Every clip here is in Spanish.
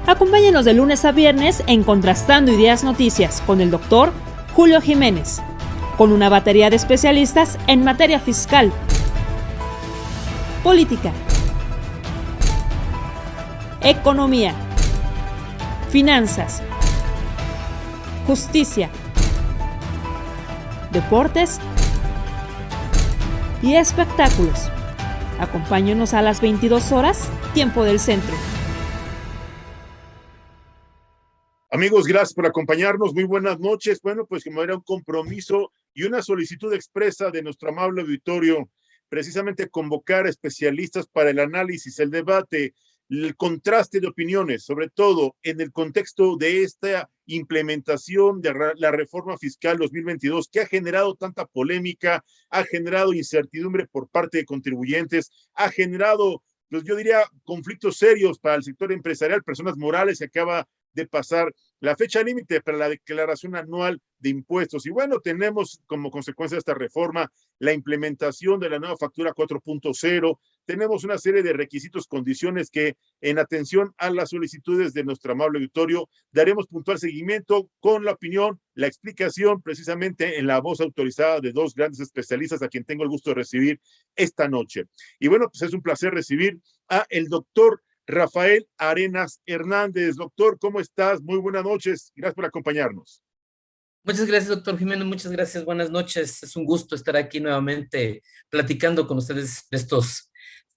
Acompáñenos de lunes a viernes en Contrastando Ideas Noticias con el doctor Julio Jiménez, con una batería de especialistas en materia fiscal, política, economía, finanzas, justicia, deportes y espectáculos. Acompáñenos a las 22 horas, tiempo del centro. Amigos, gracias por acompañarnos. Muy buenas noches. Bueno, pues como era un compromiso y una solicitud expresa de nuestro amable auditorio, precisamente convocar especialistas para el análisis, el debate, el contraste de opiniones, sobre todo en el contexto de esta implementación de la reforma fiscal 2022 que ha generado tanta polémica, ha generado incertidumbre por parte de contribuyentes, ha generado, pues yo diría, conflictos serios para el sector empresarial, personas morales. Se acaba de pasar la fecha límite para la declaración anual de impuestos. Y bueno, tenemos como consecuencia de esta reforma la implementación de la nueva factura 4.0. Tenemos una serie de requisitos, condiciones que en atención a las solicitudes de nuestro amable auditorio daremos puntual seguimiento con la opinión, la explicación precisamente en la voz autorizada de dos grandes especialistas a quien tengo el gusto de recibir esta noche. Y bueno, pues es un placer recibir a el doctor Rafael Arenas Hernández. Doctor, ¿cómo estás? Muy buenas noches. Gracias por acompañarnos. Muchas gracias, doctor Jiménez. Muchas gracias. Buenas noches. Es un gusto estar aquí nuevamente platicando con ustedes de estos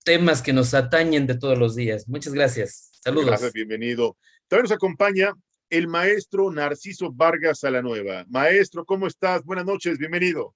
temas que nos atañen de todos los días. Muchas gracias. Saludos. Gracias, bienvenido. También nos acompaña el maestro Narciso Vargas Salanueva. Maestro, ¿cómo estás? Buenas noches, bienvenido.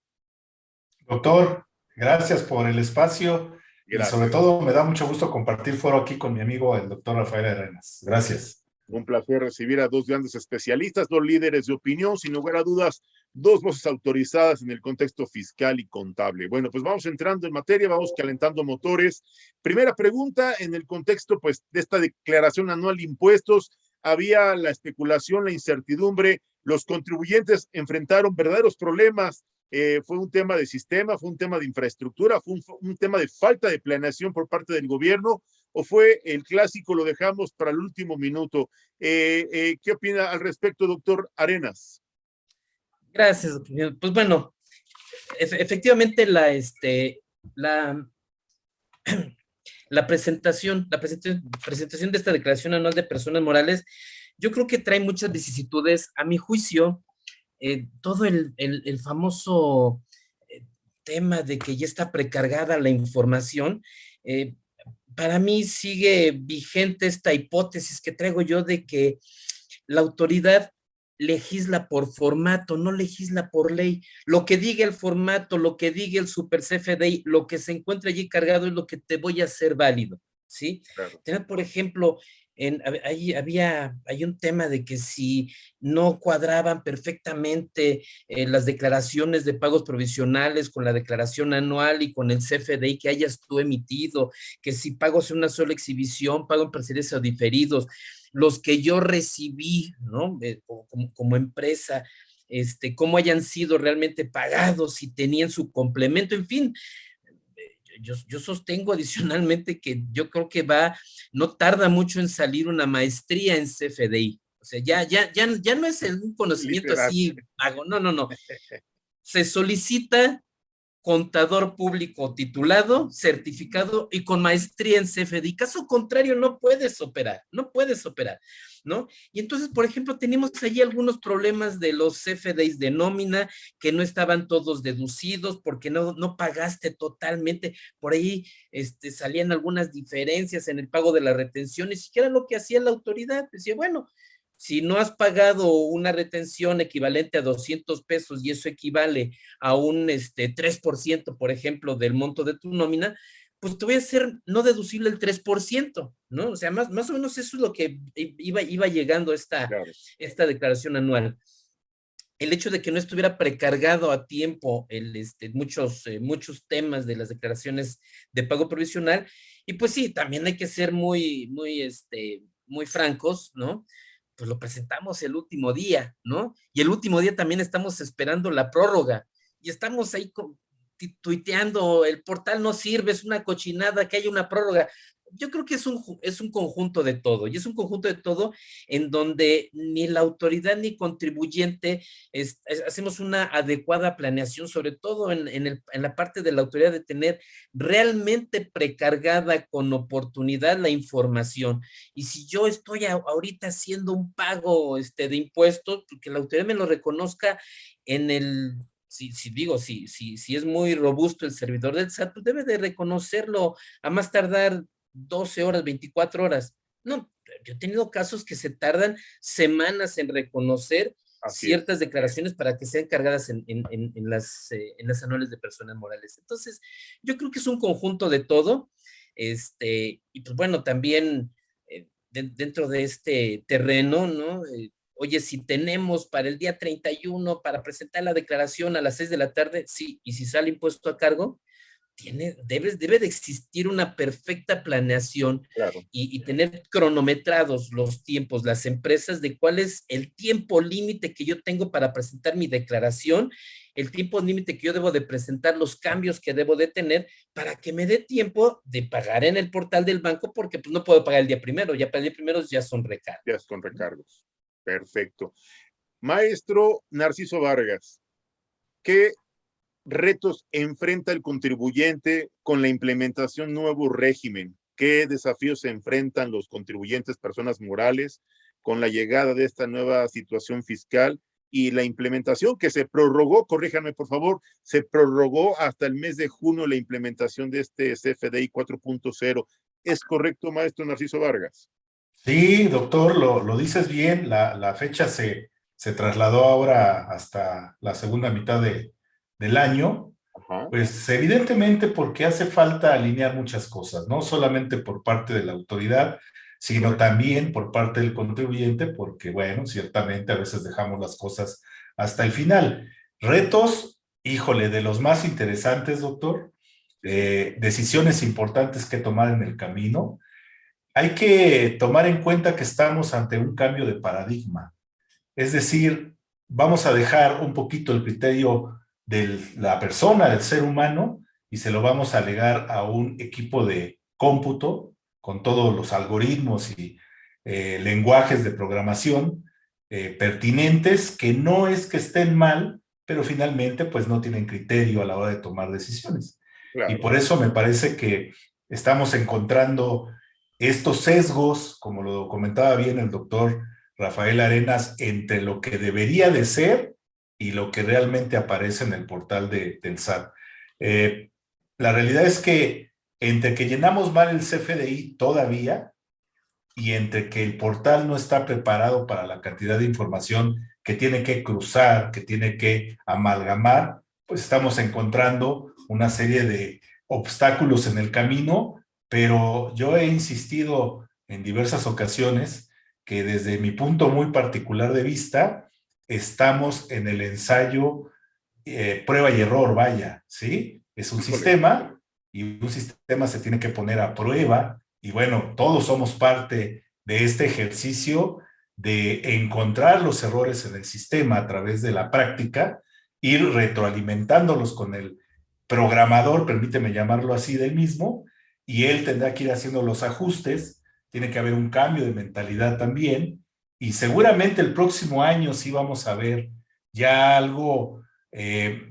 Doctor, gracias por el espacio. Gracias. Y sobre todo me da mucho gusto compartir foro aquí con mi amigo el doctor Rafael Arenas. Gracias. Un placer recibir a dos grandes especialistas, dos líderes de opinión, sin lugar a dudas, dos voces autorizadas en el contexto fiscal y contable. Bueno, pues vamos entrando en materia, vamos calentando motores. Primera pregunta, en el contexto pues de esta declaración anual de impuestos, había la especulación, la incertidumbre, los contribuyentes enfrentaron verdaderos problemas. Fue un tema de sistema, fue un tema de infraestructura, fue un tema de falta de planeación por parte del gobierno, o fue el clásico, lo dejamos para el último minuto. ¿Qué opina al respecto, doctor Arenas? Gracias. Pues bueno, efectivamente la presentación de esta declaración anual de personas morales, yo creo que trae muchas vicisitudes. A mi juicio, todo el famoso tema de que ya está precargada la información, para mí sigue vigente esta hipótesis que traigo yo de que la autoridad legisla por formato, no legisla por ley. Lo que diga el formato, lo que diga el super CFDI, lo que se encuentra allí cargado es lo que te voy a hacer válido, ¿sí? Claro. Por ejemplo, hay un tema de que si no cuadraban perfectamente las declaraciones de pagos provisionales con la declaración anual y con el CFDI que hayas tú emitido, que si pagos en una sola exhibición, pago en parciales o diferidos, los que yo recibí, ¿no? Como empresa, cómo hayan sido realmente pagados, si tenían su complemento, en fin. Yo sostengo adicionalmente que yo creo que no tarda mucho en salir una maestría en CFDI. O sea, ya no es un conocimiento así vago, no. Se solicita contador público titulado, certificado y con maestría en CFDI. Caso contrario, no puedes operar, ¿no? Y entonces, por ejemplo, tenemos allí algunos problemas de los CFDIs de nómina que no estaban todos deducidos porque no pagaste totalmente. Por ahí salían algunas diferencias en el pago de la retención, ni siquiera lo que hacía la autoridad. Decía, bueno, si no has pagado una retención equivalente a 200 pesos y eso equivale a un 3%, por ejemplo, del monto de tu nómina, pues te voy a hacer no deducible el 3%, ¿no? O sea, más o menos eso es lo que iba llegando esta declaración anual. El hecho de que no estuviera precargado a tiempo muchos temas de las declaraciones de pago provisional, y pues sí, también hay que ser muy francos, ¿no? Pues lo presentamos el último día, ¿no? Y el último día también estamos esperando la prórroga y estamos ahí tuiteando, el portal no sirve, es una cochinada que haya una prórroga. yo creo que es un conjunto de todo, y es un conjunto de todo en donde ni la autoridad ni contribuyente hacemos una adecuada planeación, sobre todo en la parte de la autoridad de tener realmente precargada con oportunidad la información. Y si yo estoy ahorita haciendo un pago de impuestos, que la autoridad me lo reconozca en el... Si es muy robusto el servidor del SAT, pues debe de reconocerlo a más tardar 12 horas, 24 horas. No, yo he tenido casos que se tardan semanas en reconocer Así es. ciertas declaraciones para que sean cargadas en las anuales de personas morales. Entonces, yo creo que es un conjunto de todo. Y pues bueno, también dentro de este terreno, ¿no? Oye, si tenemos para el día 31 para presentar la declaración a las 6 de la tarde, sí, y si sale impuesto a cargo, debe de existir una perfecta planeación Claro. y tener cronometrados los tiempos, las empresas, de cuál es el tiempo límite que yo tengo para presentar mi declaración, el tiempo límite que yo debo de presentar, los cambios que debo de tener para que me dé tiempo de pagar en el portal del banco, porque pues no puedo pagar el día primero, ya para el día primero ya son recargos. Ya son recargos. Perfecto. Maestro Narciso Vargas, ¿qué retos enfrenta el contribuyente con la implementación de nuevo régimen? ¿Qué desafíos se enfrentan los contribuyentes, personas morales, con la llegada de esta nueva situación fiscal y la implementación que se prorrogó, corríjanme por favor, se prorrogó hasta el mes de junio la implementación de este CFDI 4.0? ¿Es correcto, maestro Narciso Vargas? Sí, doctor, lo dices bien, la fecha se trasladó ahora hasta la segunda mitad del año, Ajá. pues evidentemente porque hace falta alinear muchas cosas, no solamente por parte de la autoridad, sino Correcto. también por parte del contribuyente, porque bueno, ciertamente a veces dejamos las cosas hasta el final. Retos, híjole, de los más interesantes, doctor, decisiones importantes que tomar en el camino. Hay que tomar en cuenta que estamos ante un cambio de paradigma. Es decir, vamos a dejar un poquito el criterio de la persona, del ser humano, y se lo vamos a legar a un equipo de cómputo con todos los algoritmos y lenguajes de programación pertinentes, que no es que estén mal, pero finalmente pues no tienen criterio a la hora de tomar decisiones. Claro. Y por eso me parece que estamos encontrando estos sesgos, como lo comentaba bien el doctor Rafael Arenas, entre lo que debería de ser y lo que realmente aparece en el portal del SAT. La realidad es que entre que llenamos mal el CFDI todavía y entre que el portal no está preparado para la cantidad de información que tiene que cruzar, que tiene que amalgamar, pues estamos encontrando una serie de obstáculos en el camino, pero yo he insistido en diversas ocasiones que desde mi punto muy particular de vista, estamos en el ensayo prueba y error, vaya, ¿sí? Es un sistema y un sistema se tiene que poner a prueba y bueno, todos somos parte de este ejercicio de encontrar los errores en el sistema a través de la práctica, ir retroalimentándolos con el programador, permíteme llamarlo así, del mismo, y él tendrá que ir haciendo los ajustes, tiene que haber un cambio de mentalidad también, y seguramente el próximo año sí vamos a ver ya algo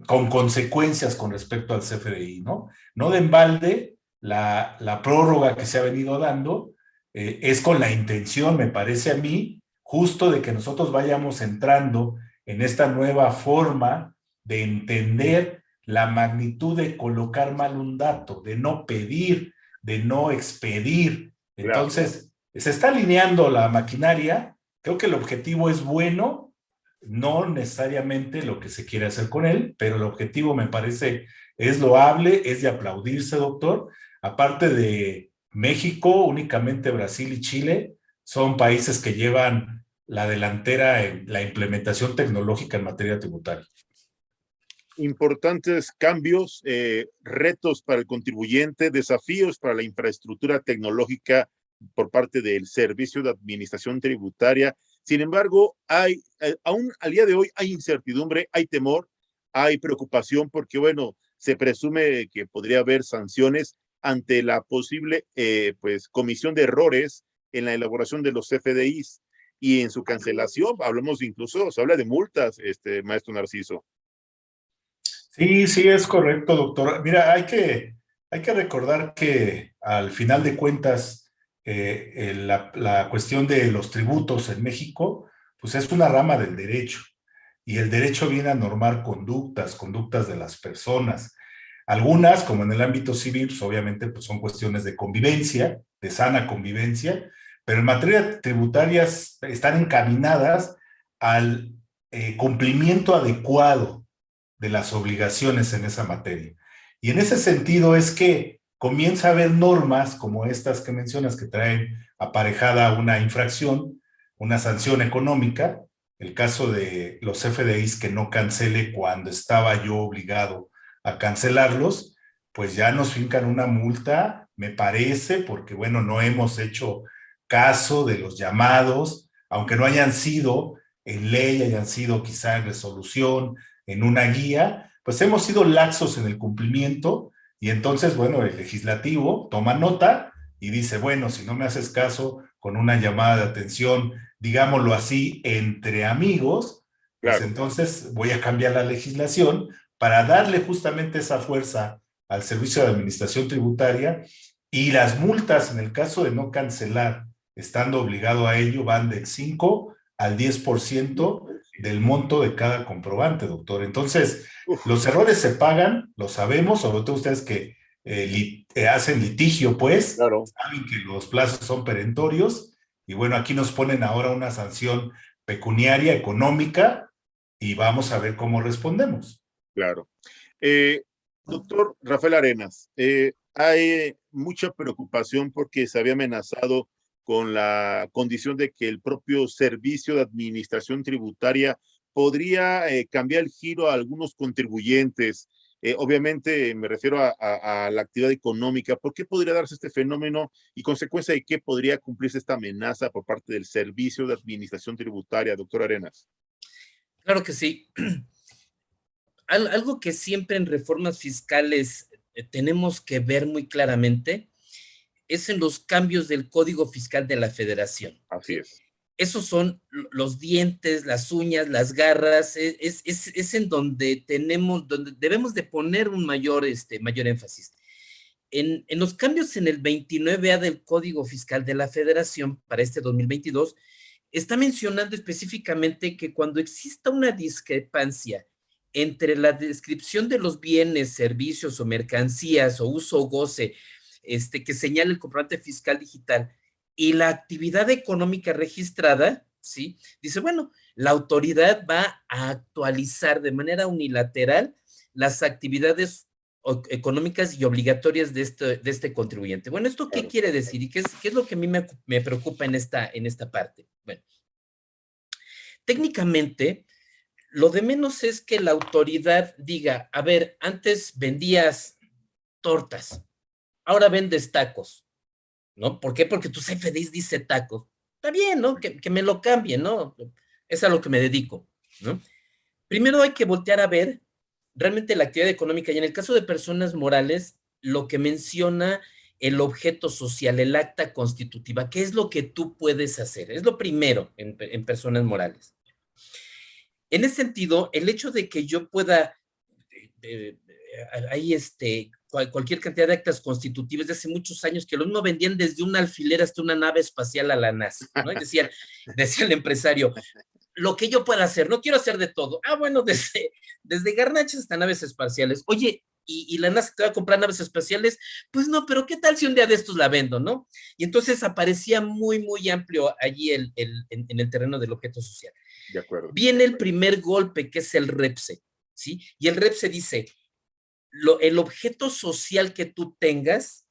con consecuencias con respecto al CFDI, ¿no? No de embalde, la prórroga que se ha venido dando es con la intención, me parece a mí, justo de que nosotros vayamos entrando en esta nueva forma de entender la magnitud de colocar mal un dato, de no pedir, de no expedir. Entonces, se está alineando la maquinaria, creo que el objetivo es bueno, no necesariamente lo que se quiere hacer con él, pero el objetivo me parece es loable, es de aplaudirse, doctor. Aparte de México, únicamente Brasil y Chile son países que llevan la delantera en la implementación tecnológica en materia tributaria. Importantes cambios, retos para el contribuyente, desafíos para la infraestructura tecnológica por parte del Servicio de Administración Tributaria. Sin embargo, aún al día de hoy hay incertidumbre, hay temor, hay preocupación porque, bueno, se presume que podría haber sanciones ante la posible pues comisión de errores en la elaboración de los CFDIs y en su cancelación. Hablamos incluso, se habla de multas, maestro Narciso. Sí, sí, es correcto, doctor. Mira, hay que recordar que al final de cuentas, la cuestión de los tributos en México, pues es una rama del derecho. Y el derecho viene a normar conductas de las personas. Algunas, como en el ámbito civil, pues obviamente pues son cuestiones de convivencia, de sana convivencia, pero en materia tributaria están encaminadas al cumplimiento adecuado de las obligaciones en esa materia. Y en ese sentido es que comienza a haber normas como estas que mencionas que traen aparejada una infracción, una sanción económica, el caso de los FDIs que no cancele cuando estaba yo obligado a cancelarlos, pues ya nos fincan una multa, me parece, porque bueno, no hemos hecho caso de los llamados, aunque no hayan sido en ley, hayan sido quizá en resolución, en una guía, pues hemos sido laxos en el cumplimiento y entonces, bueno, el legislativo toma nota y dice, bueno, si no me haces caso con una llamada de atención, digámoslo así, entre amigos, pues Claro. entonces voy a cambiar la legislación para darle justamente esa fuerza al Servicio de Administración Tributaria y las multas en el caso de no cancelar, estando obligado a ello, van del 5 al 10% del monto de cada comprobante, doctor. Entonces, los errores se pagan, lo sabemos, sobre todo ustedes que hacen litigio, pues, Claro. saben que los plazos son perentorios, y bueno, aquí nos ponen ahora una sanción pecuniaria, económica, y vamos a ver cómo respondemos. Claro. Doctor Rafael Arenas, hay mucha preocupación porque se había amenazado con la condición de que el propio Servicio de Administración Tributaria podría cambiar el giro a algunos contribuyentes. Obviamente me refiero a la actividad económica. ¿Por qué podría darse este fenómeno y consecuencia de qué podría cumplirse esta amenaza por parte del Servicio de Administración Tributaria, doctor Arenas? Claro que sí. Algo que siempre en reformas fiscales tenemos que ver muy claramente es en los cambios del Código Fiscal de la Federación. Así es. Esos son los dientes, las uñas, las garras, es en donde donde debemos de poner un mayor énfasis. En los cambios en el 29A del Código Fiscal de la Federación para este 2022, está mencionando específicamente que cuando exista una discrepancia entre la descripción de los bienes, servicios o mercancías o uso o goce que señala el comprobante fiscal digital y la actividad económica registrada, ¿sí? Dice, bueno, la autoridad va a actualizar de manera unilateral las actividades económicas y obligatorias de este contribuyente. Bueno, ¿esto qué quiere decir? ¿Y qué es lo que a mí me preocupa en esta parte? Bueno, técnicamente, lo de menos es que la autoridad diga, a ver, antes vendías tortas, ahora vendes tacos, ¿no? ¿Por qué? Porque tu CFDIs dice tacos. Está bien, ¿no? Que me lo cambien, ¿no? Es a lo que me dedico, ¿no? Primero hay que voltear a ver realmente la actividad económica y en el caso de personas morales, lo que menciona el objeto social, el acta constitutiva, ¿qué es lo que tú puedes hacer? Es lo primero en personas morales. En ese sentido, el hecho de que yo pueda, hay cualquier cantidad de actas constitutivas de hace muchos años que lo mismo vendían desde un alfiler hasta una nave espacial a la NASA, ¿no? Y decía el empresario, lo que yo pueda hacer, no quiero hacer de todo. Ah, bueno, desde garnachas hasta naves espaciales. Oye, ¿y la NASA te va a comprar naves espaciales? Pues no, pero ¿qué tal si un día de estos la vendo, no? Y entonces aparecía muy, muy amplio allí en el terreno del objeto social. De acuerdo. Viene el primer golpe, que es el REPSE, ¿sí? Y el REPSE dice, el objeto social que tú tengas,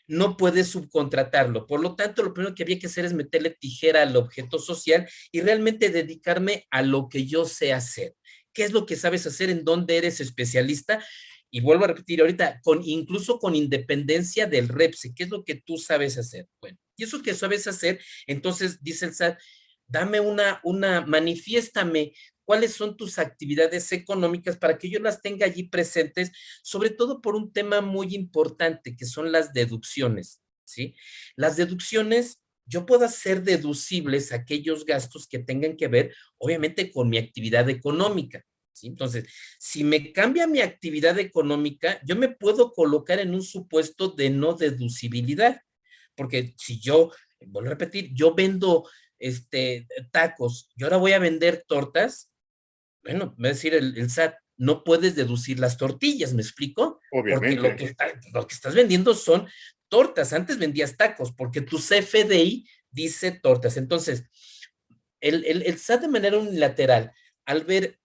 no puedes subcontratarlo. Por lo tanto, lo primero que había que hacer es meterle tijera al objeto social y realmente dedicarme a lo que yo sé hacer. ¿Qué es lo que sabes hacer? ¿En dónde eres especialista? Y vuelvo a repetir ahorita, incluso con independencia del REPSE, ¿qué es lo que tú sabes hacer? Bueno, y eso que sabes hacer, entonces dice el SAT, dame manifiéstame cuáles son tus actividades económicas para que yo las tenga allí presentes, sobre todo por un tema muy importante, que son las deducciones, ¿sí? Las deducciones, yo puedo hacer deducibles aquellos gastos que tengan que ver, obviamente, con mi actividad económica, ¿sí? Entonces, si me cambia mi actividad económica, yo me puedo colocar en un supuesto de no deducibilidad, porque si yo, vuelvo a repetir, yo vendo tacos y ahora voy a vender tortas, bueno, me va a decir el SAT, no puedes deducir las tortillas, ¿me explico? Porque Obviamente. lo que estás vendiendo son tortas. Antes vendías tacos, porque tu CFDI dice tortas. Entonces, el SAT de manera unilateral, al ver,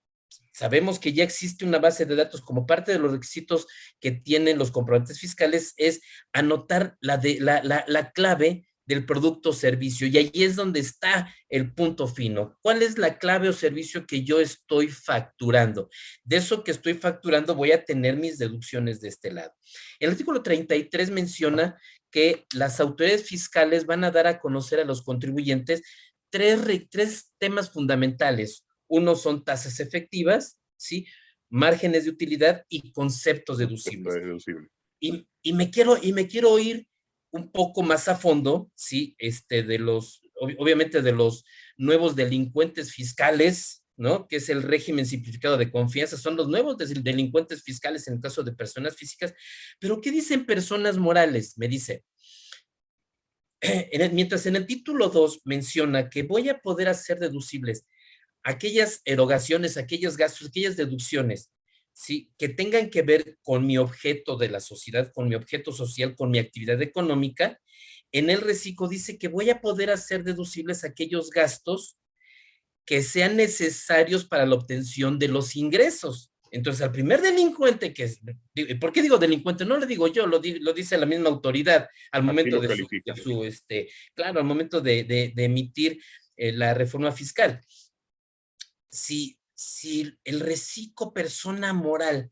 sabemos que ya existe una base de datos como parte de los requisitos que tienen los comprobantes fiscales, es anotar la clave del producto o servicio, y ahí es donde está el punto fino. ¿Cuál es la clave o servicio que yo estoy facturando? De eso que estoy facturando voy a tener mis deducciones de este lado. El artículo 33 menciona que las autoridades fiscales van a dar a conocer a los contribuyentes tres temas fundamentales. Uno son tasas efectivas, ¿sí? Márgenes de utilidad y conceptos deducibles. Y me quiero ir un poco más a fondo, ¿sí? Obviamente de los nuevos delincuentes fiscales, ¿no? Que es el régimen simplificado de confianza, son los nuevos delincuentes fiscales en el caso de personas físicas. Pero ¿qué dicen personas morales? Me dice, mientras en el título 2 menciona que voy a poder hacer deducibles aquellas erogaciones, aquellos gastos, aquellas deducciones, ¿sí? Que tengan que ver con mi objeto de la sociedad, con mi objeto social, con mi actividad económica, en el reciclo dice que voy a poder hacer deducibles aquellos gastos que sean necesarios para la obtención de los ingresos. Entonces, al primer delincuente que es, ¿por qué digo delincuente? No lo digo yo, lo dice la misma autoridad al momento de claro, al momento de emitir la reforma fiscal. Si el reciclo persona moral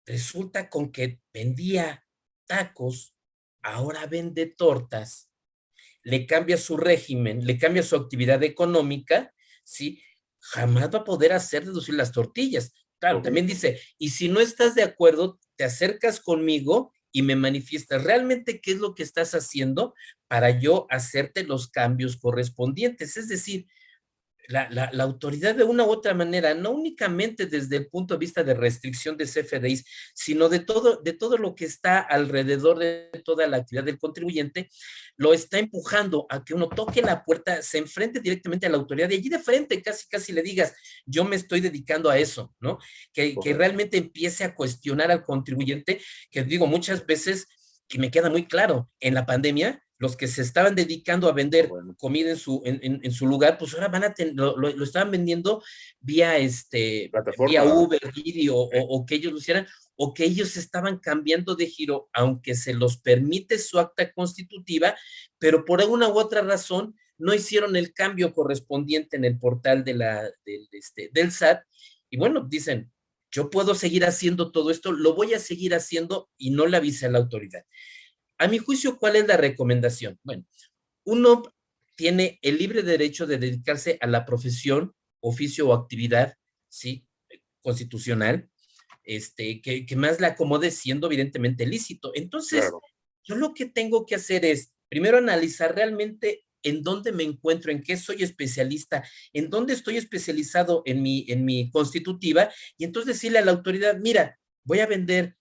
resulta con que vendía tacos, ahora vende tortas, le cambia su régimen, le cambia su actividad económica, ¿sí? Jamás va a poder hacer deducir las tortillas. Claro, también dice, y si no estás de acuerdo, te acercas conmigo y me manifiestas realmente qué es lo que estás haciendo para yo hacerte los cambios correspondientes. Es decir, la autoridad de una u otra manera, no únicamente desde el punto de vista de restricción de CFDIs, sino de todo lo que está alrededor de toda la actividad del contribuyente, lo está empujando a que uno toque la puerta, se enfrente directamente a la autoridad y allí de frente casi le digas, yo me estoy dedicando a eso, ¿no? Que realmente empiece a cuestionar al contribuyente, que digo muchas veces, que me queda muy claro, en la pandemia, los que se estaban dedicando a vender comida en su lugar, pues ahora lo estaban vendiendo vía vía Uber, Didi, o que ellos lo hicieran, o que ellos estaban cambiando de giro, aunque se los permite su acta constitutiva, pero por alguna u otra razón no hicieron el cambio correspondiente en el portal del SAT, y bueno, dicen, yo puedo seguir haciendo todo esto, lo voy a seguir haciendo y no le avisé a la autoridad. A mi juicio, ¿cuál es la recomendación? Bueno, uno tiene el libre derecho de dedicarse a la profesión, oficio o actividad, ¿sí? Constitucional, que más le acomode siendo evidentemente lícito. Entonces, yo lo que tengo que hacer es, primero, analizar realmente en dónde me encuentro, en qué soy especialista, en dónde estoy especializado en mi constitutiva, y entonces decirle a la autoridad, mira, voy a vender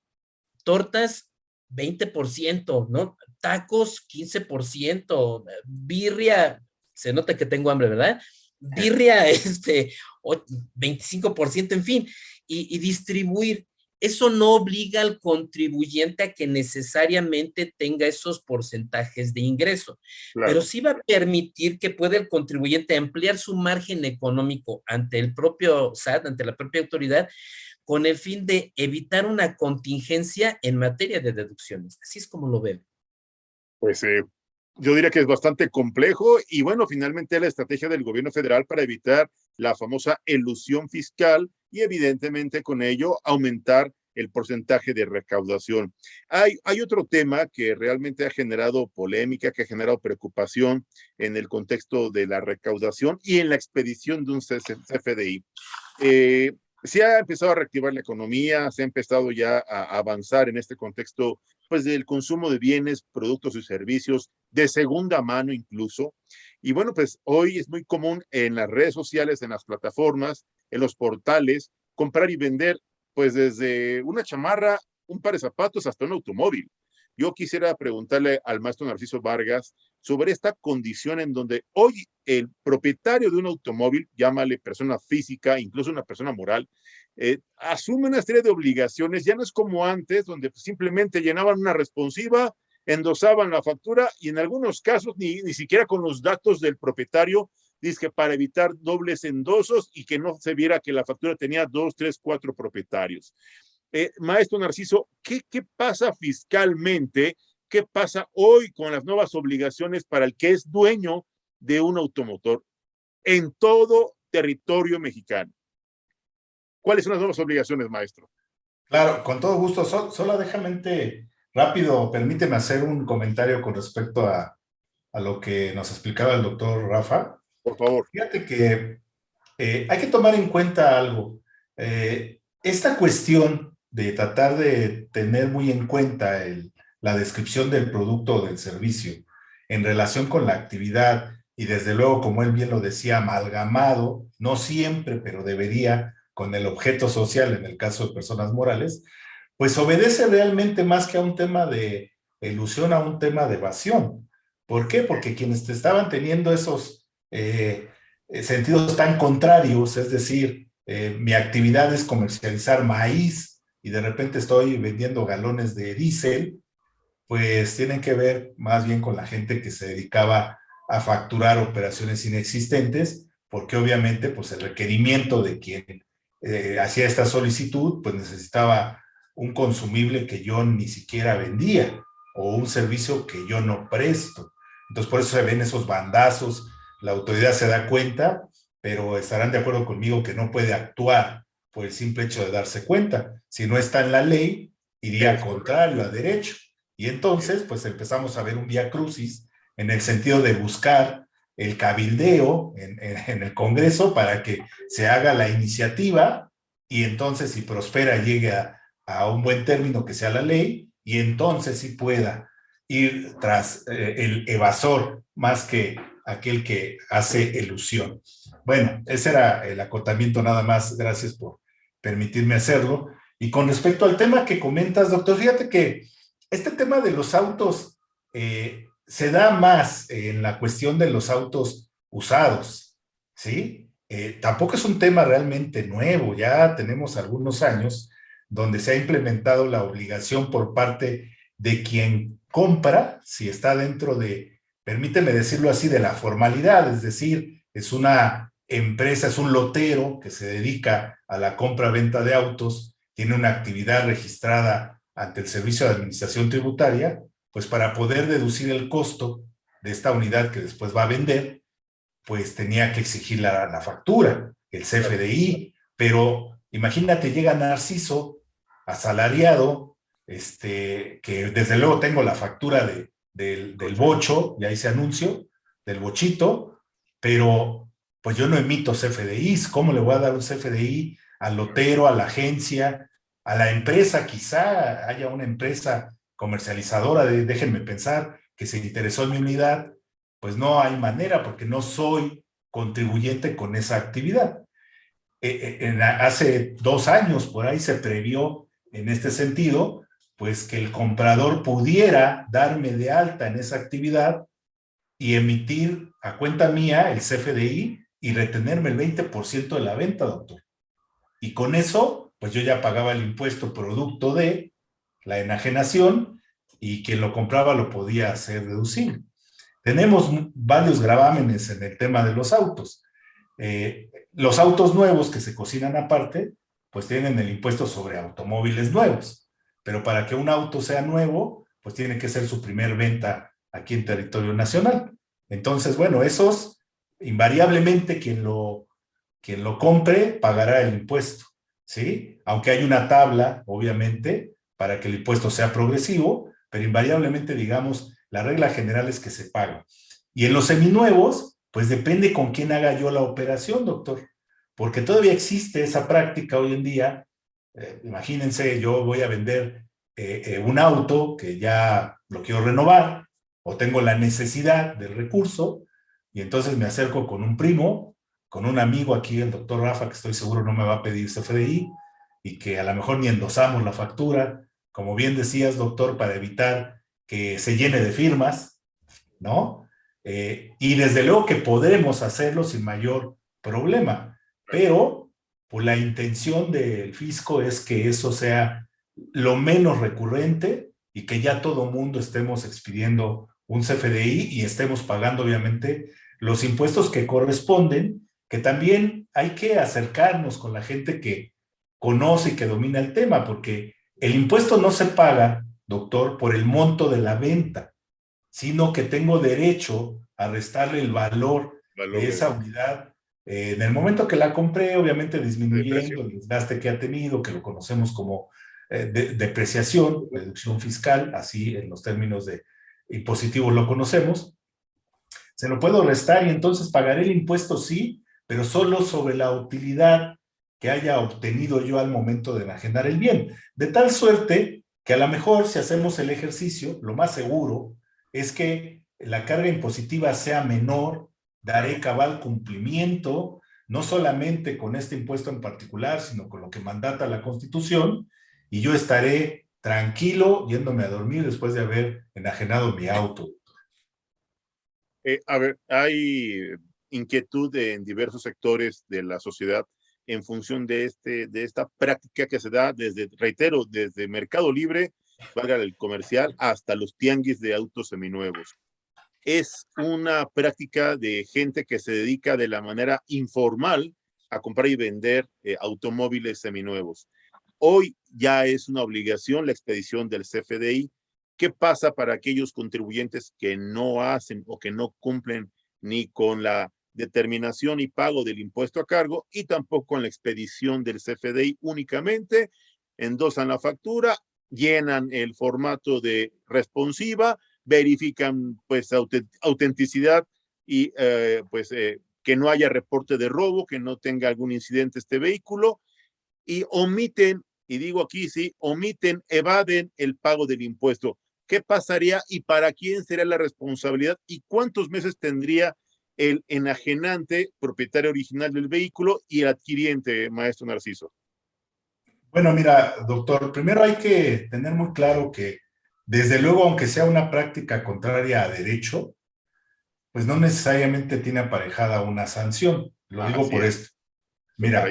tortas 20%, ¿no? Tacos 15%, birria, se nota que tengo hambre, ¿verdad? Birria 25%, en fin, y distribuir. Eso no obliga al contribuyente a que necesariamente tenga esos porcentajes de ingreso, pero sí va a permitir que pueda el contribuyente ampliar su margen económico ante el propio SAT, ante la propia autoridad, con el fin de evitar una contingencia en materia de deducciones. Así es como lo veo. Pues yo diría que es bastante complejo y bueno, finalmente la estrategia del gobierno federal para evitar la famosa elusión fiscal y evidentemente con ello aumentar el porcentaje de recaudación. Hay otro tema que realmente ha generado polémica, que ha generado preocupación en el contexto de la recaudación y en la expedición de un CFDI. Se ha empezado a reactivar la economía, se ha empezado ya a avanzar en este contexto, pues del consumo de bienes, productos y servicios de segunda mano incluso. Y bueno, pues hoy es muy común en las redes sociales, en las plataformas, en los portales, comprar y vender, pues desde una chamarra, un par de zapatos hasta un automóvil. Yo quisiera preguntarle al maestro Narciso Vargas sobre esta condición en donde hoy el propietario de un automóvil, llámale persona física, incluso una persona moral, asume una serie de obligaciones, ya no es como antes, donde simplemente llenaban una responsiva, endosaban la factura y en algunos casos ni siquiera con los datos del propietario, dice que para evitar dobles endosos y que no se viera que la factura tenía 2, 3, 4 propietarios. Maestro Narciso, ¿qué pasa fiscalmente? ¿Qué pasa hoy con las nuevas obligaciones para el que es dueño de un automotor en todo territorio mexicano? ¿Cuáles son las nuevas obligaciones, maestro? Claro, con todo gusto. Solo déjame rápido, permíteme hacer un comentario con respecto a lo que nos explicaba el doctor Rafa. Por favor. Fíjate que hay que tomar en cuenta algo. Esta cuestión de tratar de tener muy en cuenta la descripción del producto o del servicio en relación con la actividad y desde luego, como él bien lo decía, amalgamado, no siempre, pero debería, con el objeto social en el caso de personas morales, pues obedece realmente más que a un tema de ilusión, a un tema de evasión. ¿Por qué? Porque quienes estaban teniendo esos sentidos tan contrarios, es decir, mi actividad es comercializar maíz y de repente estoy vendiendo galones de diésel, pues tienen que ver más bien con la gente que se dedicaba a facturar operaciones inexistentes, porque obviamente pues el requerimiento de quien hacía esta solicitud pues necesitaba un consumible que yo ni siquiera vendía o un servicio que yo no presto. Entonces por eso se ven esos bandazos, la autoridad se da cuenta, pero estarán de acuerdo conmigo que no puede actuar por el simple hecho de darse cuenta. Si no está en la ley, iría contrario a derecho. Y entonces, pues empezamos a ver un viacrucis en el sentido de buscar el cabildeo en el Congreso para que se haga la iniciativa y entonces si prospera llegue a un buen término que sea la ley y entonces sí pueda ir tras el evasor más que aquel que hace elusión. Bueno, ese era el acotamiento nada más, gracias por permitirme hacerlo. Y con respecto al tema que comentas, doctor, fíjate que este tema de los autos se da más en la cuestión de los autos usados, ¿sí? Tampoco es un tema realmente nuevo, ya tenemos algunos años donde se ha implementado la obligación por parte de quien compra, si está dentro de, permíteme decirlo así, de la formalidad, es decir, es una empresa, es un lotero que se dedica a la compra-venta de autos, tiene una actividad registrada ante el Servicio de Administración Tributaria, pues para poder deducir el costo de esta unidad que después va a vender, pues tenía que exigir la factura, el CFDI, pero imagínate, llega Narciso, asalariado, que desde luego tengo la factura del bocho, ya hice anuncio, del bochito, pero pues yo no emito CFDIs, ¿cómo le voy a dar un CFDI al lotero, a la agencia, a la empresa? Quizá haya una empresa comercializadora, déjenme pensar, que se interesó en mi unidad, pues no hay manera porque no soy contribuyente con esa actividad. Hace 2 años por ahí se previó en este sentido, pues que el comprador pudiera darme de alta en esa actividad y emitir a cuenta mía el CFDI y retenerme el 20% de la venta, doctor. Y con eso, pues yo ya pagaba el impuesto producto de la enajenación y quien lo compraba lo podía hacer deducible. Tenemos varios gravámenes en el tema de los autos. Los autos nuevos que se cocinan aparte, pues tienen el impuesto sobre automóviles nuevos. Pero para que un auto sea nuevo, pues tiene que ser su primer venta aquí en territorio nacional. Entonces, bueno, esos, invariablemente quien lo compre pagará el impuesto. ¿sí? Aunque hay una tabla, obviamente, para que el impuesto sea progresivo, pero invariablemente, digamos, la regla general es que se paga. Y en los seminuevos, pues depende con quién haga yo la operación, doctor, porque todavía existe esa práctica hoy en día. Imagínense, yo voy a vender un auto que ya lo quiero renovar o tengo la necesidad del recurso y entonces me acerco con un primo, con un amigo aquí, el doctor Rafa, que estoy seguro no me va a pedir CFDI y que a lo mejor ni endosamos la factura, como bien decías, doctor, para evitar que se llene de firmas, ¿no? Y desde luego que podremos hacerlo sin mayor problema, pero pues la intención del fisco es que eso sea lo menos recurrente y que ya todo mundo estemos expidiendo un CFDI y estemos pagando obviamente los impuestos que corresponden, que también hay que acercarnos con la gente que conoce y que domina el tema, porque el impuesto no se paga, doctor, por el monto de la venta, sino que tengo derecho a restarle el valor de esa unidad en el momento que la compré, obviamente disminuyendo el desgaste que ha tenido, que lo conocemos como depreciación, reducción fiscal, así en los términos de impositivos lo conocemos, se lo puedo restar y entonces pagaré el impuesto, sí, pero solo sobre la utilidad que haya obtenido yo al momento de enajenar el bien. De tal suerte que a lo mejor si hacemos el ejercicio, lo más seguro es que la carga impositiva sea menor, daré cabal cumplimiento, no solamente con este impuesto en particular, sino con lo que mandata la Constitución, y yo estaré tranquilo yéndome a dormir después de haber enajenado mi auto. A ver, hay inquietud en diversos sectores de la sociedad en función de esta práctica que se da desde, reitero, desde Mercado Libre, valga el comercial, hasta los tianguis de autos seminuevos. Es una práctica de gente que se dedica de la manera informal a comprar y vender automóviles seminuevos. Hoy ya es una obligación la expedición del CFDI. ¿Qué pasa para aquellos contribuyentes que no hacen o que no cumplen ni con la determinación y pago del impuesto a cargo y tampoco con la expedición del CFDI? Únicamente endosan la factura, llenan el formato de responsiva, verifican pues autenticidad y que no haya reporte de robo, que no tenga algún incidente este vehículo, y omiten, y digo aquí sí, omiten, evaden el pago del impuesto. ¿Qué pasaría y para quién sería la responsabilidad y cuántos meses tendría el enajenante, propietario original del vehículo, y el adquiriente, maestro Narciso? Bueno, mira, doctor, primero hay que tener muy claro que, desde luego, aunque sea una práctica contraria a derecho, pues no necesariamente tiene aparejada una sanción. Lo digo por esto. Mira,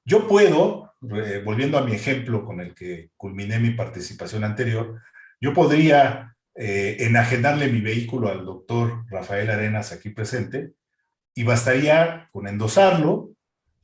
yo puedo, volviendo a mi ejemplo con el que culminé mi participación anterior, yo podría enajenarle mi vehículo al doctor Rafael Arenas aquí presente y bastaría con endosarlo,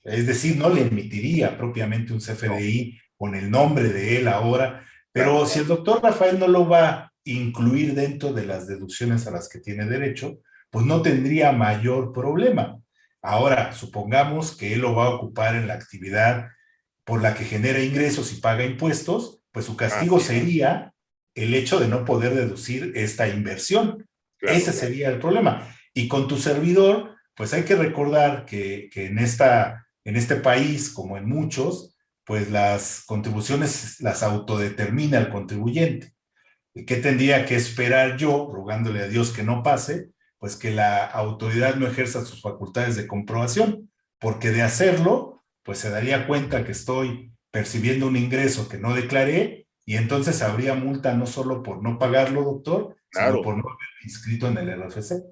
es decir, no le emitiría propiamente un CFDI con el nombre de él ahora, pero si el doctor Rafael no lo va a incluir dentro de las deducciones a las que tiene derecho, pues no tendría mayor problema. Ahora, supongamos que él lo va a ocupar en la actividad por la que genera ingresos y paga impuestos, pues su castigo sería el hecho de no poder deducir esta inversión. Ese sería el problema. Y con tu servidor, pues hay que recordar que en este país, como en muchos, pues las contribuciones las autodetermina el contribuyente. ¿Qué tendría que esperar yo, rogándole a Dios que no pase? Pues que la autoridad no ejerza sus facultades de comprobación, porque de hacerlo, pues se daría cuenta que estoy percibiendo un ingreso que no declaré, y entonces habría multa no solo por no pagarlo, doctor, sino por no haber inscrito en el RFC.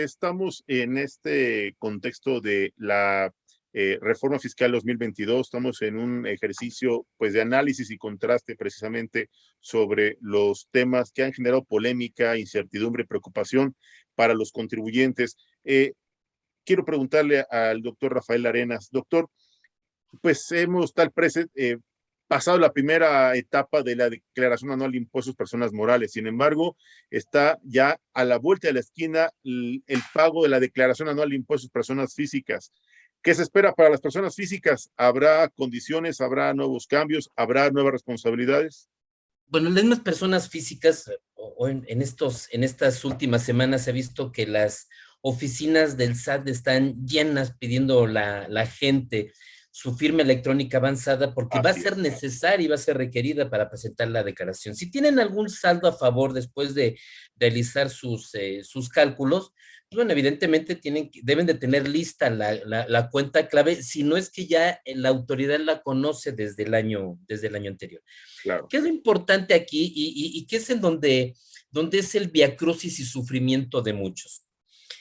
Estamos en este contexto de la reforma fiscal 2022. Estamos en un ejercicio pues de análisis y contraste precisamente sobre los temas que han generado polémica, incertidumbre y preocupación para los contribuyentes. Quiero preguntarle al doctor Rafael Arenas. Doctor, pues hemos pasado la primera etapa de la declaración anual de impuestos personas morales. Sin embargo, está ya a la vuelta de la esquina el pago de la declaración anual de impuestos personas físicas. ¿Qué se espera para las personas físicas? ¿Habrá condiciones, habrá nuevos cambios, habrá nuevas responsabilidades? Bueno, las mismas personas físicas, en estas últimas semanas he visto que las oficinas del SAT están llenas pidiendo la gente su firma electrónica avanzada porque va a ser necesaria y va a ser requerida para presentar la declaración. Si tienen algún saldo a favor después de realizar sus cálculos, pues bueno, evidentemente deben de tener lista la cuenta clave, si no es que ya la autoridad la conoce desde el año anterior. Claro. ¿Qué es lo importante aquí y qué es en donde es el viacrucis y sufrimiento de muchos?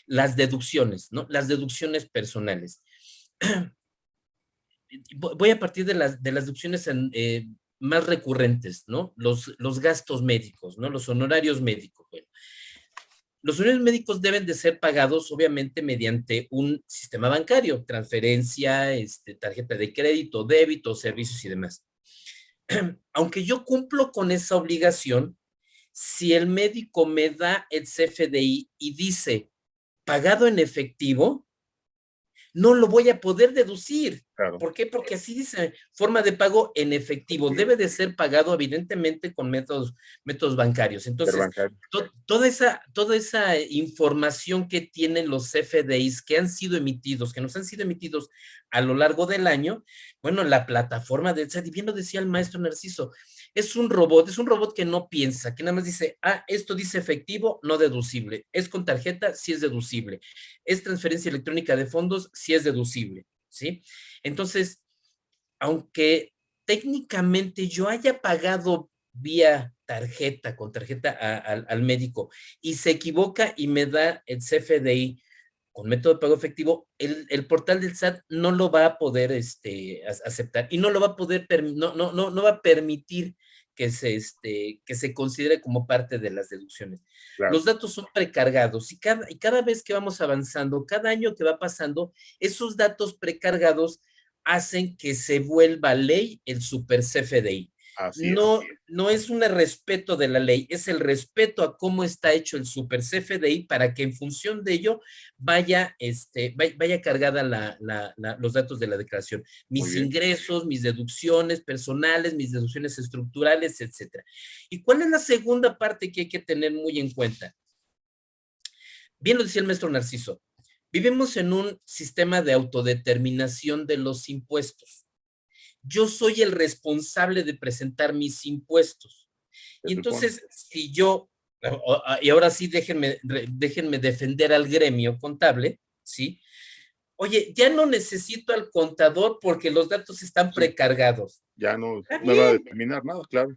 Las deducciones, ¿no? Las deducciones personales. Voy a partir de las deducciones más recurrentes, ¿no? Los gastos médicos, ¿no? Los honorarios médicos. Bueno, los honorarios médicos deben de ser pagados, obviamente, mediante un sistema bancario, transferencia, tarjeta de crédito, débito, servicios y demás. Aunque yo cumplo con esa obligación, si el médico me da el CFDI y dice pagado en efectivo, no lo voy a poder deducir. Claro. ¿Por qué? Porque así dice, forma de pago en efectivo. Debe de ser pagado evidentemente con métodos bancarios. Entonces, toda esa información que tienen los CFDIs que nos han sido emitidos a lo largo del año, bueno, la plataforma del SAT, y bien lo decía el maestro Narciso, es un robot que no piensa, que nada más dice, esto dice efectivo, no deducible. Es con tarjeta, sí es deducible. Es transferencia electrónica de fondos, sí es deducible, ¿sí? Entonces, aunque técnicamente yo haya pagado vía tarjeta, con tarjeta al médico, y se equivoca y me da el CFDI con método de pago efectivo, el portal del SAT no lo va a poder aceptar y no lo va a poder, no va a permitir que se considere como parte de las deducciones. Claro. Los datos son precargados y cada vez que vamos avanzando, cada año que va pasando, esos datos precargados hacen que se vuelva ley el super CFDI. No es un respeto de la ley, es el respeto a cómo está hecho el super CFDI para que en función de ello vaya cargada los datos de la declaración. Mis ingresos, mis deducciones personales, mis deducciones estructurales, etcétera. ¿Y cuál es la segunda parte que hay que tener muy en cuenta? Bien lo decía el maestro Narciso, vivimos en un sistema de autodeterminación de los impuestos. Yo soy el responsable de presentar mis impuestos. Y entonces, si yo, y ahora sí déjenme defender al gremio contable, ¿sí? Oye, ya no necesito al contador porque los datos están precargados. Ya no va a determinar nada, claro.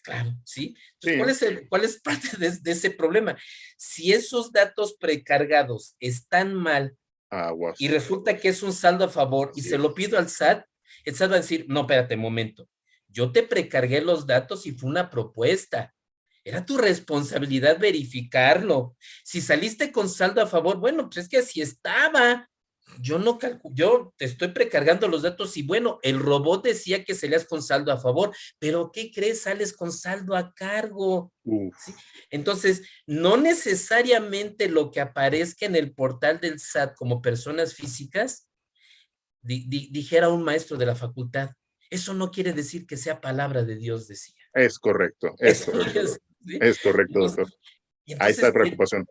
Claro, ¿sí? Entonces, ¿cuál es parte de ese problema? Si esos datos precargados están mal y resulta que es un saldo a favor y se lo pido al SAT, el SAT va a decir, no, espérate, momento, yo te precargué los datos y fue una propuesta. Era tu responsabilidad verificarlo. Si saliste con saldo a favor, bueno, pues es que así estaba. Yo te estoy precargando los datos y bueno, el robot decía que salías con saldo a favor, pero ¿qué crees? Sales con saldo a cargo. ¿Sí? Entonces, no necesariamente lo que aparezca en el portal del SAT como personas físicas dijera un maestro de la facultad. Eso no quiere decir que sea palabra de Dios, decía. Es correcto, es correcto. ¿Sí? Es correcto, doctor. Entonces, ahí está la preocupación.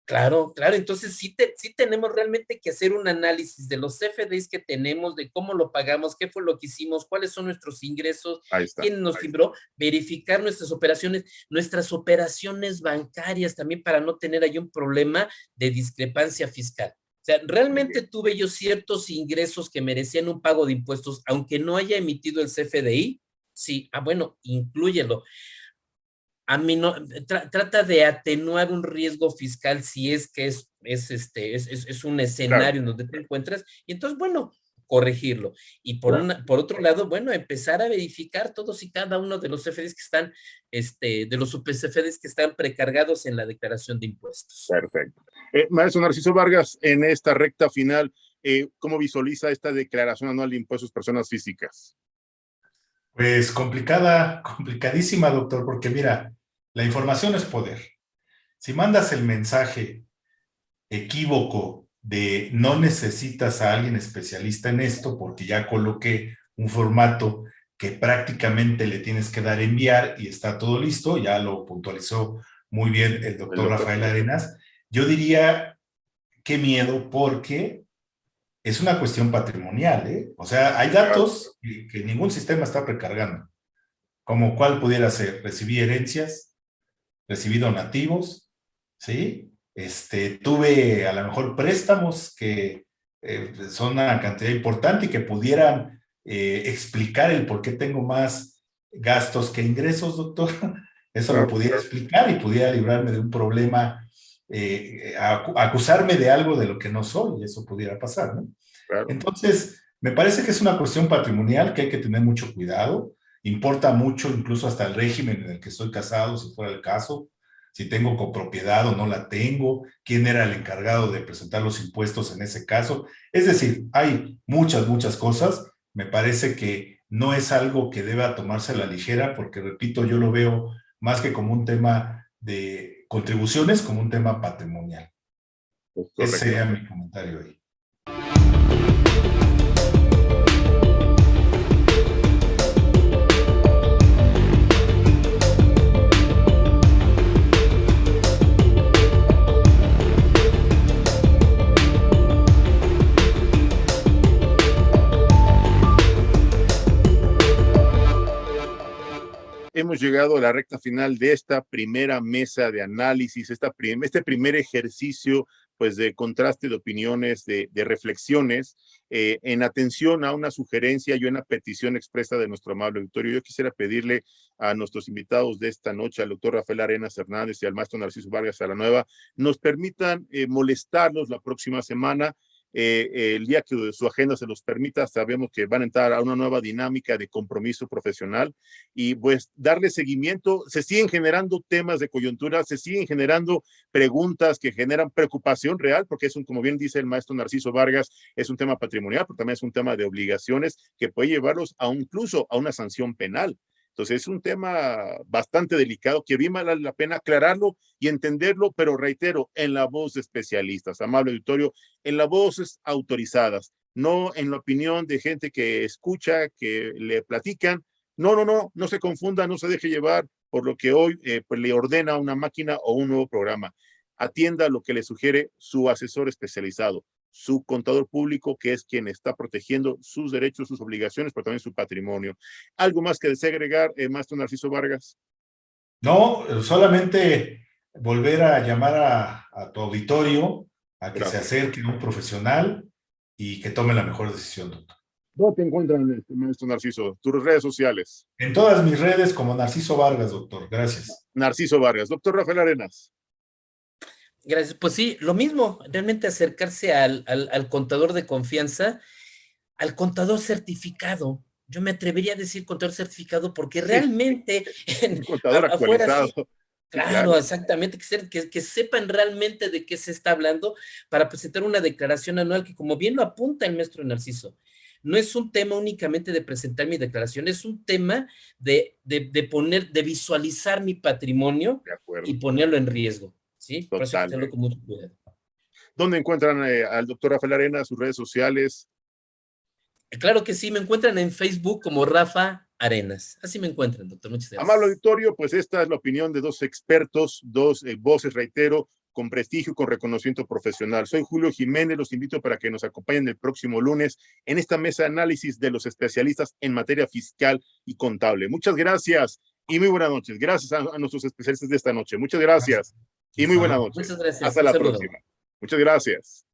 Claro, entonces sí tenemos realmente que hacer un análisis de los CFDIs que tenemos, de cómo lo pagamos, qué fue lo que hicimos, cuáles son nuestros ingresos, quién nos timbró, verificar nuestras operaciones bancarias también para no tener ahí un problema de discrepancia fiscal. O sea, realmente tuve yo ciertos ingresos que merecían un pago de impuestos, aunque no haya emitido el CFDI, sí, bueno, inclúyelo. A mí no, trata de atenuar un riesgo fiscal si es que es un escenario en donde te encuentras, y entonces, bueno, corregirlo. Y Claro. por otro lado, bueno, empezar a verificar todos y cada uno de los CFDIs que están, de los CFDIs que están precargados en la declaración de impuestos. Perfecto. Maestro Narciso Vargas, en esta recta final, ¿cómo visualiza esta declaración anual de impuestos personas físicas? Pues complicadísima, doctor, porque mira, la información es poder. Si mandas el mensaje equívoco de no necesitas a alguien especialista en esto, porque ya coloqué un formato que prácticamente le tienes que dar enviar y está todo listo, ya lo puntualizó muy bien el doctor Rafael Arenas, yo diría qué miedo, porque es una cuestión patrimonial, ¿eh? O sea, hay datos que ningún sistema está precargando, como cuál pudiera ser: recibí herencias, recibí donativos, ¿sí? Tuve a lo mejor préstamos que son una cantidad importante y que pudieran explicar el por qué tengo más gastos que ingresos, doctor. Eso lo pudiera explicar y pudiera librarme de un problema, acusarme de algo de lo que no soy, y eso pudiera pasar, ¿no? Claro. Entonces, me parece que es una cuestión patrimonial que hay que tener mucho cuidado. Importa mucho, incluso hasta el régimen en el que estoy casado, si fuera el caso, si tengo copropiedad o no la tengo, quién era el encargado de presentar los impuestos en ese caso. Es decir, hay muchas cosas. Me parece que no es algo que deba tomarse a la ligera, porque, repito, yo lo veo más que como un tema de contribuciones, como un tema patrimonial. Ese sería mi comentario ahí. Hemos llegado a la recta final de esta primera mesa de análisis, este primer ejercicio, pues, de contraste de opiniones, de reflexiones, en atención a una sugerencia y una petición expresa de nuestro amable auditorio. Yo quisiera pedirle a nuestros invitados de esta noche, al doctor Rafael Arenas Hernández y al maestro Narciso Vargas Salanueva, nos permitan molestarnos la próxima semana, el día que su agenda se los permita. Sabemos que van a entrar a una nueva dinámica de compromiso profesional y pues darle seguimiento. Se siguen generando temas de coyuntura, se siguen generando preguntas que generan preocupación real, porque es como bien dice el maestro Narciso Vargas, es un tema patrimonial, pero también es un tema de obligaciones que puede llevarlos incluso a una sanción penal. Entonces es un tema bastante delicado que bien vale la pena aclararlo y entenderlo, pero reitero, en la voz de especialistas, amable auditorio, en las voces autorizadas, no en la opinión de gente que escucha, que le platican. No se confunda, no se deje llevar por lo que hoy pues le ordena una máquina o un nuevo programa. Atienda lo que le sugiere su asesor especializado, su contador público, que es quien está protegiendo sus derechos, sus obligaciones, pero también su patrimonio. ¿Algo más que desee agregar, maestro Narciso Vargas? No, solamente volver a llamar a tu auditorio a que se acerque a un profesional y que tome la mejor decisión, doctor. ¿Dónde te encuentran, maestro Narciso? Tus redes sociales. En todas mis redes como Narciso Vargas, doctor. Gracias. Narciso Vargas. Doctor Rafael Arenas. Gracias. Pues sí, lo mismo, realmente acercarse al contador de confianza, al contador certificado. Yo me atrevería a decir contador certificado porque realmente contador actualizado. Sí, claro, exactamente, que sepan realmente de qué se está hablando para presentar una declaración anual que, como bien lo apunta el maestro Narciso, no es un tema únicamente de presentar mi declaración, es un tema de visualizar mi patrimonio y ponerlo en riesgo, ¿sí? Por eso hay que hacerlo con mucho cuidado. ¿Dónde encuentran al doctor Rafael Arenas, sus redes sociales? Claro que sí, me encuentran en Facebook como Rafa Arenas. Así me encuentran, doctor. Muchas gracias. Amable auditorio, pues esta es la opinión de dos expertos, dos voces, reitero, con prestigio y con reconocimiento profesional. Soy Julio Jiménez, los invito para que nos acompañen el próximo lunes en esta mesa de análisis de los especialistas en materia fiscal y contable. Muchas gracias y muy buenas noches. Gracias a nuestros especialistas de esta noche. Muchas gracias y muy buenas noches. Muchas gracias. Hasta la próxima. Muchas gracias.